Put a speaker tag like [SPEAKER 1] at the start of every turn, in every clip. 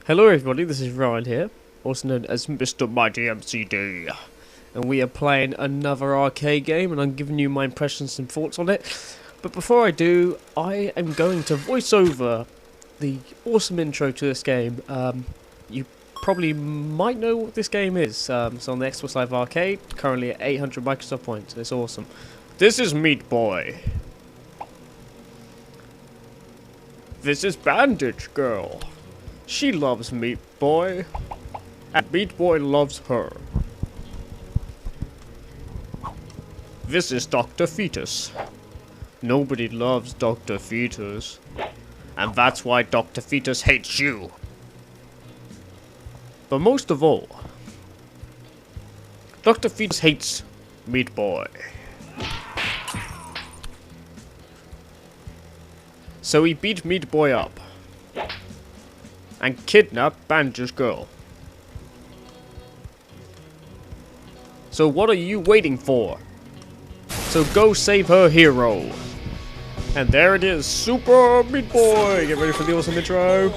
[SPEAKER 1] Hello everybody, this is Ryan here, also known as MrMightyMcD, and we are playing another arcade game, and I'm giving you my impressions and thoughts on it. But before I do, I am going to voice over the awesome intro to this game. You probably might know what this game is. It's on the Xbox Live Arcade, currently at 800 Microsoft points. It's awesome. This is Meat Boy. This is Bandage Girl. She loves Meat Boy, and Meat Boy loves her. This is Dr. Fetus. Nobody loves Dr. Fetus, and that's why Dr. Fetus hates you. But most of all, Dr. Fetus hates Meat Boy. So he beat Meat Boy up and kidnap Bandage's girl. So what are you waiting for? So go save her hero. And there it is, Super Meat Boy! Get ready for the awesome intro.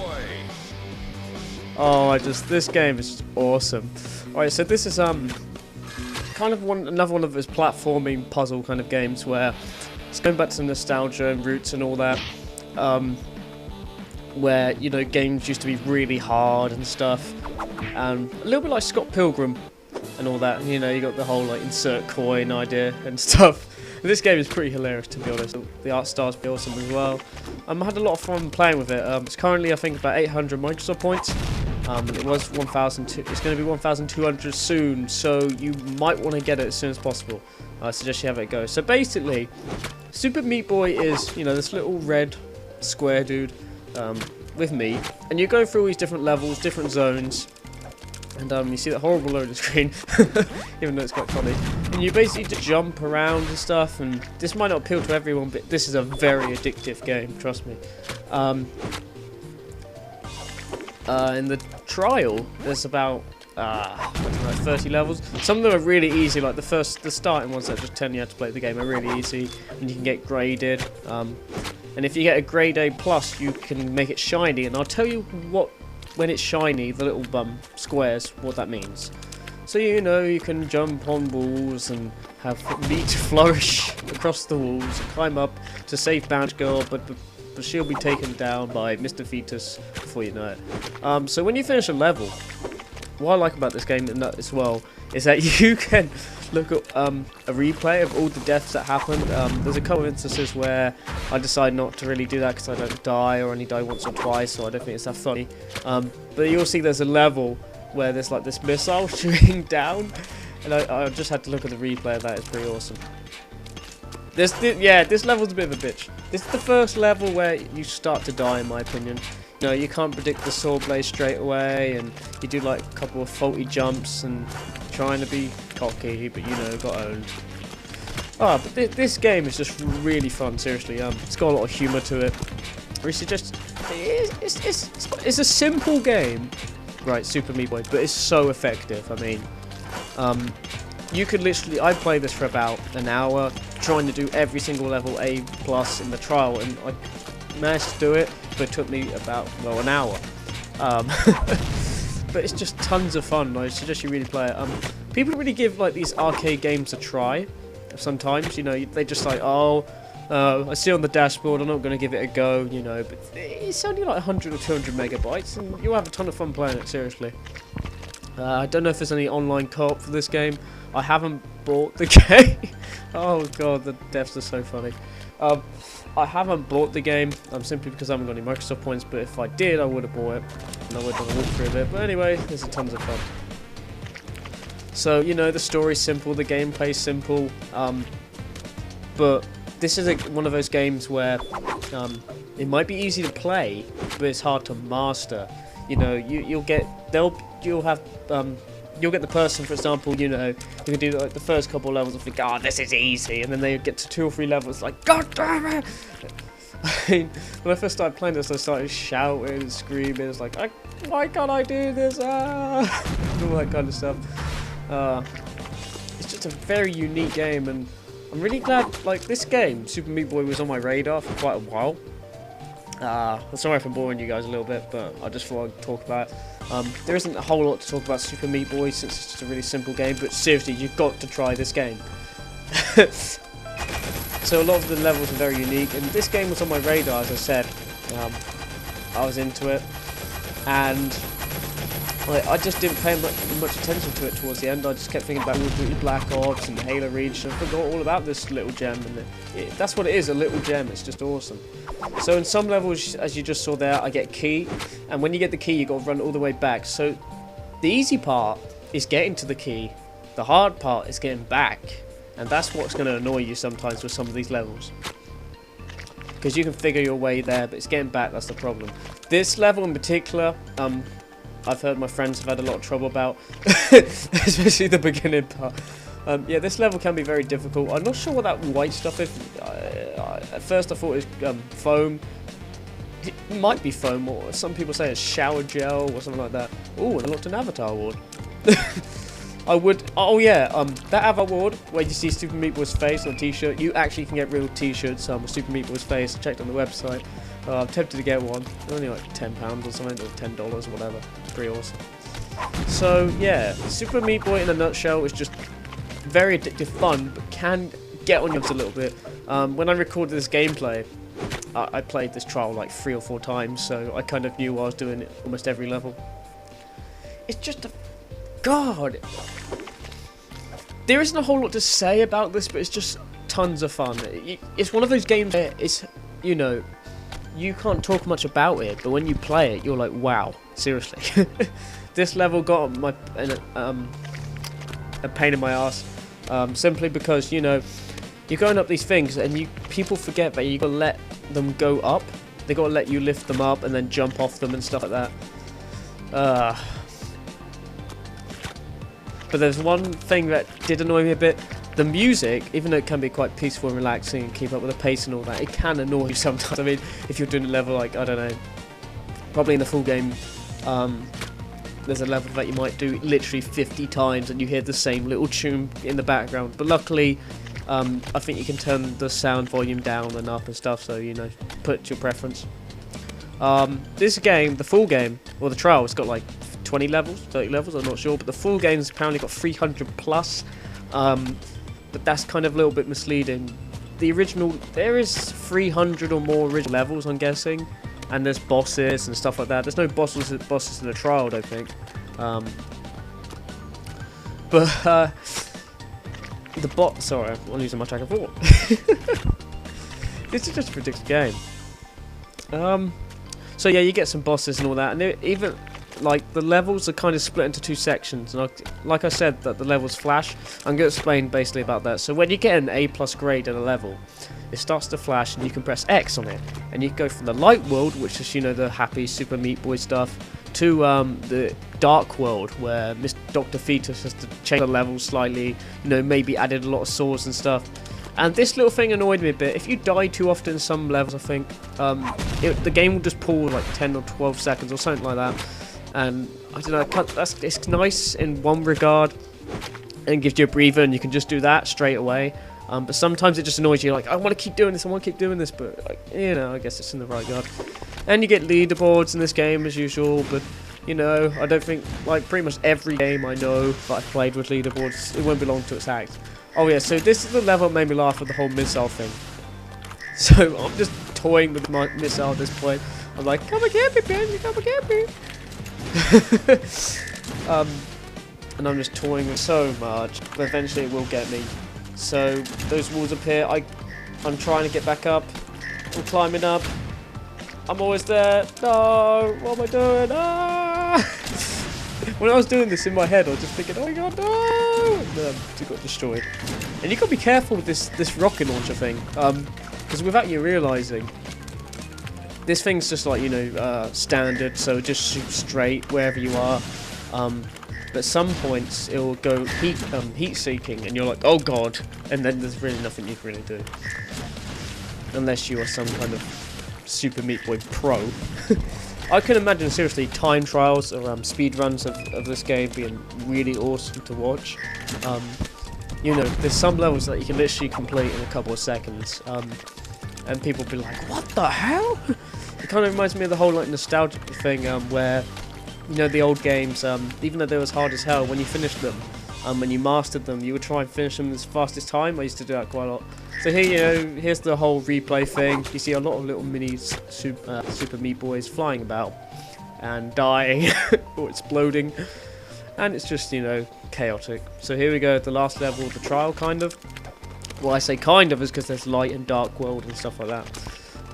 [SPEAKER 1] Oh, this game is just awesome. Alright, so this is kind of another one of those platforming puzzle kind of games where it's going back to nostalgia and roots and all that. Where, you know, games used to be really hard and stuff, and a little bit like Scott Pilgrim and all that. You know, you got the whole like insert coin idea and stuff. And this game is pretty hilarious, to be honest. The art style's pretty awesome as well. I had a lot of fun playing with it. It's currently, I think, about 800 Microsoft points. It was 1,000. It's going to be 1,200 soon, so you might want to get it as soon as possible. I suggest you have it go. So basically, Super Meat Boy is, you know, this little red square dude. With me, and you go through all these different levels, different zones, and you see that horrible loading screen, even though it's quite funny, and you basically just jump around and stuff, and this might not appeal to everyone, but this is a very addictive game, trust me. In the trial, there's about I don't know, 30 levels. Some of them are really easy, like the starting ones that just tell you how to play the game are really easy, and you can get graded. And if you get a grade A+, you can make it shiny, and I'll tell you what, when it's shiny, the little squares, what that means. So, you know, you can jump on walls and have meat flourish across the walls, and climb up to save Bandage Girl, but she'll be taken down by Mr. Fetus before you know it. So when you finish a level, what I like about this game as well is that you can look at a replay of all the deaths that happened. There's a couple of instances where I decide not to really do that because I don't die, or only die once or twice, so I don't think it's that funny. But you'll see there's a level where there's like this missile shooting down, and I just had to look at the replay of that. It's pretty awesome. This level's a bit of a bitch. This is the first level where you start to die, in my opinion. You know, you can't predict the sword blade straight away, and you do like a couple of faulty jumps and trying to be cocky, but you know, got owned. But this game is just really fun, seriously. It's got a lot of humour to it. It's a simple game, right, Super Meat Boy, but it's so effective. I mean, you could literally, I played this for about an hour, trying to do every single level A+ in the trial, and I managed to do it, but it took me about, well, an hour. But it's just tons of fun. I suggest you really play it. People really give like these arcade games a try. Sometimes, you know, they just like, oh, I see on the dashboard, I'm not going to give it a go, you know. But it's only like 100 or 200 megabytes, and you'll have a ton of fun playing it. Seriously. I don't know if there's any online co-op for this game. I haven't bought the game. Oh god, the devs are so funny. I haven't bought the game simply because I haven't got any Microsoft points, but if I did, I would have bought it, and I would have done a walkthrough of it. But anyway, there's tons of fun. So, you know, the story's simple, the gameplay's simple, but this is one of those games where it might be easy to play, but it's hard to master. You know, you'll get the person, for example, you know, who can do like the first couple of levels and think, oh, this is easy, and then they get to 2 or 3 levels like, god damn it! I mean, when I first started playing this, I started shouting and screaming. It's like, why can't I do this? All that kind of stuff. It's just a very unique game, and I'm really glad, like, this game, Super Meat Boy, was on my radar for quite a while. Sorry for boring you guys a little bit, but I just thought I'd talk about it. There isn't a whole lot to talk about Super Meat Boy since it's just a really simple game, but seriously, you've got to try this game. So a lot of the levels are very unique, and this game was on my radar, as I said. I was into it, and I just didn't pay much attention to it towards the end. I just kept thinking about Call of Duty Black Ops and Halo Reach, and I forgot all about this little gem. And that's what it is, a little gem. It's just awesome. So in some levels, as you just saw there, I get key, and when you get the key, you got to run all the way back. So the easy part is getting to the key. The hard part is getting back, and that's what's going to annoy you sometimes with some of these levels. Because you can figure your way there, but it's getting back that's the problem. This level in particular, I've heard my friends have had a lot of trouble about, especially the beginning part. Yeah, this level can be very difficult. I'm not sure what that white stuff is. At first I thought it was foam. It might be foam, or some people say it's shower gel or something like that. Oh, and I looked an Avatar award. Oh yeah, that Avatar award where you see Super Meat Boy's face on a t-shirt, you actually can get real t-shirts with Super Meat Boy's face. I checked on the website. I'm tempted to get one. They're only like £10 or something, or $10 or whatever. Pretty awesome. So yeah, Super Meat Boy in a nutshell is just very addictive fun, but can get on your nerves a little bit. When I recorded this gameplay, I played this trial like 3 or 4 times, so I kind of knew I was doing it almost every level. It's just a... God! There isn't a whole lot to say about this, but it's just tons of fun. It's one of those games where it's, you know, you can't talk much about it, but when you play it, you're like, wow, seriously. This level got a pain in my ass, simply because, you know, you're going up these things, and people forget that you gotta let them go up. They gotta let you lift them up and then jump off them and stuff like that. But there's one thing that did annoy me a bit. The music, even though it can be quite peaceful and relaxing and keep up with the pace and all that, it can annoy you sometimes. I mean, if you're doing a level like, I don't know, probably in the full game, there's a level that you might do literally 50 times and you hear the same little tune in the background. But luckily, I think you can turn the sound volume down and up and stuff, so, you know, put your preference. This game, the full game, or the trial, it's got like 20 levels, 30 levels, I'm not sure, but the full game's apparently got 300 plus. But that's kind of a little bit misleading. The original, there is 300 or more original levels, I'm guessing, and there's bosses and stuff like that. There's no bosses in the trial, I don't think. Sorry, I'm losing my track of thought. This is just a ridiculous game. So yeah, you get some bosses and all that, and even like the levels are kind of split into 2 sections. And like I said, that the levels flash. I'm going to explain basically about that. So when you get an A+ grade in a level, it starts to flash, and you can press X on it, and you go from the light world, which is, you know, the happy Super Meat Boy stuff, to the dark world where Dr. FETUS has to change the levels slightly. You know, maybe added a lot of swords and stuff. And this little thing annoyed me a bit. If you die too often in some levels, I think, the game will just pause like 10 or 12 seconds or something like that. And I don't know, it's nice in one regard, and gives you a breather, and you can just do that straight away. But sometimes it just annoys you, like, I want to keep doing this, but, like, you know, I guess it's in the right regard. And you get leaderboards in this game as usual, but, you know, I don't think, like, pretty much every game I know that I've played with leaderboards, it won't belong to its act. Oh yeah, so this is the level that made me laugh with the whole missile thing. So I'm just toying with my missile at this point. I'm like, come and get me, baby, come and get me. And I'm just toying with so much, but eventually it will get me. So those walls appear. I'm trying to get back up. I'm climbing up. I'm always there. No, what am I doing? Ah! When I was doing this in my head, I was just thinking, oh my god, no! And then it got destroyed. And you've got to be careful with this rocket launcher thing, because without you realising, this thing's just like, you know, standard, so it just shoots straight wherever you are. But at some points it will go heat seeking, and you're like, oh god, and then there's really nothing you can really do, unless you are some kind of Super Meat Boy pro. I can imagine seriously time trials or speed runs of this game being really awesome to watch. You know, there's some levels that you can literally complete in a couple of seconds, and people be like, what the hell? it kind of reminds me of the whole like nostalgic thing where, you know, the old games, even though they was hard as hell, when you finished them, when you mastered them, you would try and finish them as fast as time. I used to do that quite a lot. So here, you know, here's the whole replay thing. You see a lot of little mini Super Meat Boys flying about and dying or exploding, and it's just, you know, chaotic. So here we go at the last level of the trial, kind of. Well, I say kind of is because there's light and dark world and stuff like that.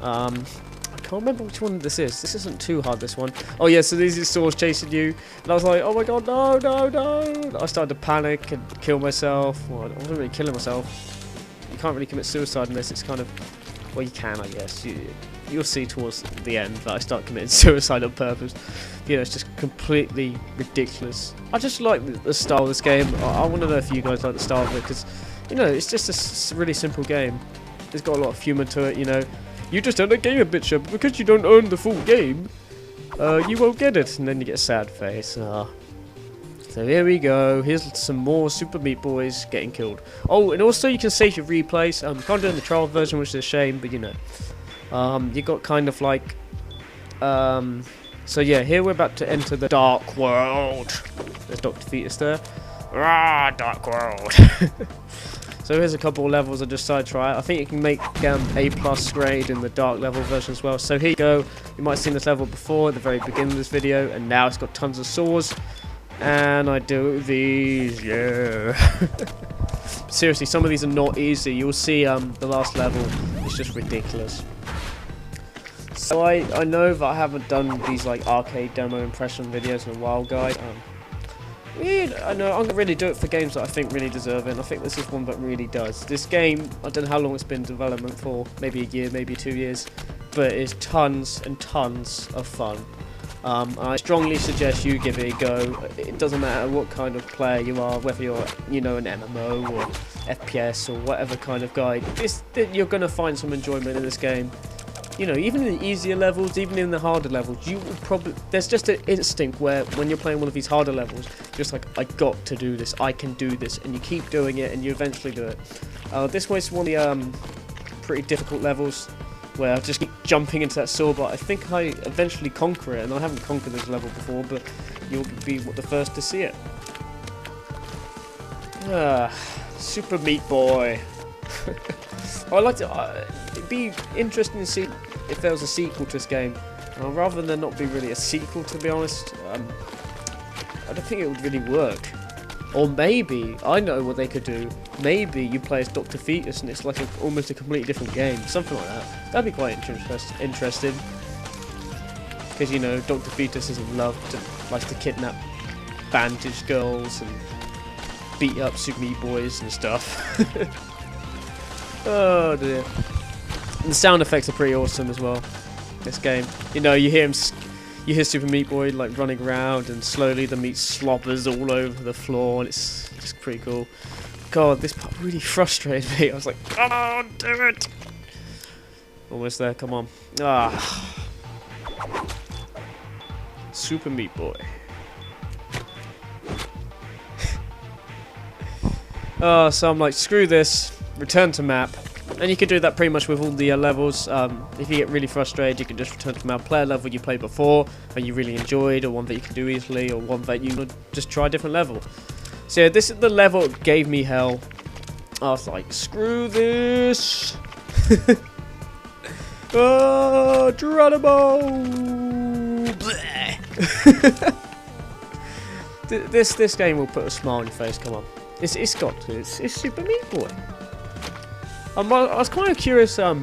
[SPEAKER 1] I can't remember which one this is. This isn't too hard, this one. Oh yeah, so these are swords chasing you. And I was like, oh my god, no, no, no. I started to panic and kill myself. Well, I wasn't really killing myself. You can't really commit suicide unless it's kind of... Well, you can, I guess. You'll see towards the end that I start committing suicide on purpose. You know, it's just completely ridiculous. I just like the style of this game. I want to know if you guys like the style of it, because, you know, it's just a really simple game. It's got a lot of humour to it, you know. You just earned a game, bitch, but because you don't own the full game, you won't get it. And then you get a sad face. So here we go. Here's some more Super Meat Boys getting killed. Oh, and also you can save your replays. Can't do it in the trial version, which is a shame, but you know. You got kind of like... so yeah, here we're about to enter the dark world. There's Dr. Fetus there. Ah, dark world. So here's a couple of levels I decided to try. I think you can make A+ grade in the dark level version as well. So here you go. You might have seen this level before at the very beginning of this video, and now it's got tons of swords. And I do these, yeah. Seriously, some of these are not easy. You'll see the last level is just ridiculous. So I know that I haven't done these like arcade demo impression videos in a while, guys. I know I'm gonna really do it for games that I think really deserve it, and I think this is one that really does. This game, I don't know how long it's been in development for, maybe a year, maybe 2 years, but it's tons and tons of fun. I strongly suggest you give it a go. It doesn't matter what kind of player you are, whether you're, you know, an MMO or FPS or whatever kind of guy. You're gonna find some enjoyment in this game. You know, even in the easier levels, even in the harder levels, you will probably... There's just an instinct where, when you're playing one of these harder levels, just like, I got to do this, I can do this, and you keep doing it, and you eventually do it. This one's one of the pretty difficult levels, where I just keep jumping into that sword, but I think I eventually conquer it, and I haven't conquered this level before, but you'll be the first to see it. Super Meat Boy. I'd like to... it'd be interesting to see if there was a sequel to this game. Rather than not be really a sequel, to be honest. I don't think it would really work. Or maybe, I know what they could do. Maybe you play as Dr. Fetus and it's like almost a completely different game. Something like that. That'd be quite interesting. Because, you know, Dr. Fetus is in love, likes to kidnap bandaged girls and beat up Super Meat Boys and stuff. Oh dear. And the sound effects are pretty awesome as well. This game, you know, you hear Super Meat Boy like running around, and slowly the meat slobbers all over the floor, and it's just pretty cool. God, this part really frustrated me. I was like, come on, do it! Almost there. Come on. Ah, Super Meat Boy. Oh, so I'm like, screw this. Return to map, and you can do that pretty much with all the levels. If you get really frustrated, you can just return to map, play a level you played before and you really enjoyed, or one that you can do easily, or one that you would just try a different level. So yeah, this is the level that gave me hell. I was like, screw this. Oh, Geronimo. This game will put a smile on your face. Come on, it's got to. It's Super Meat Boy. I was kind of curious how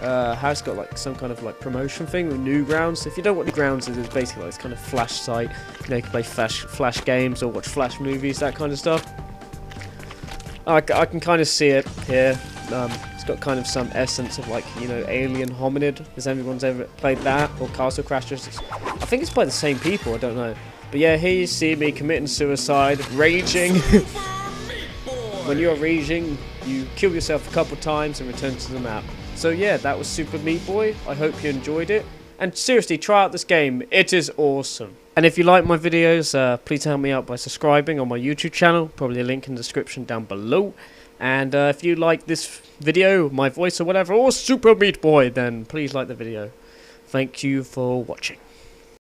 [SPEAKER 1] it's got like some kind of like promotion thing with Newgrounds. If you don't know what Newgrounds is, it's basically like this kind of flash site. You know, you can play flash games or watch flash movies, that kind of stuff. I can kind of see it here. It's got kind of some essence of like, you know, Alien Hominid. Has anyone's ever played that? Or Castle Crashers? I think it's by the same people, I don't know. But yeah, here you see me committing suicide, raging. When you're raging, you kill yourself a couple times and return to the map. So yeah, that was Super Meat Boy. I hope you enjoyed it. And seriously, try out this game. It is awesome. And if you like my videos, please help me out by subscribing on my YouTube channel. Probably a link in the description down below. And if you like this video, my voice or whatever, or Super Meat Boy, then please like the video. Thank you for watching.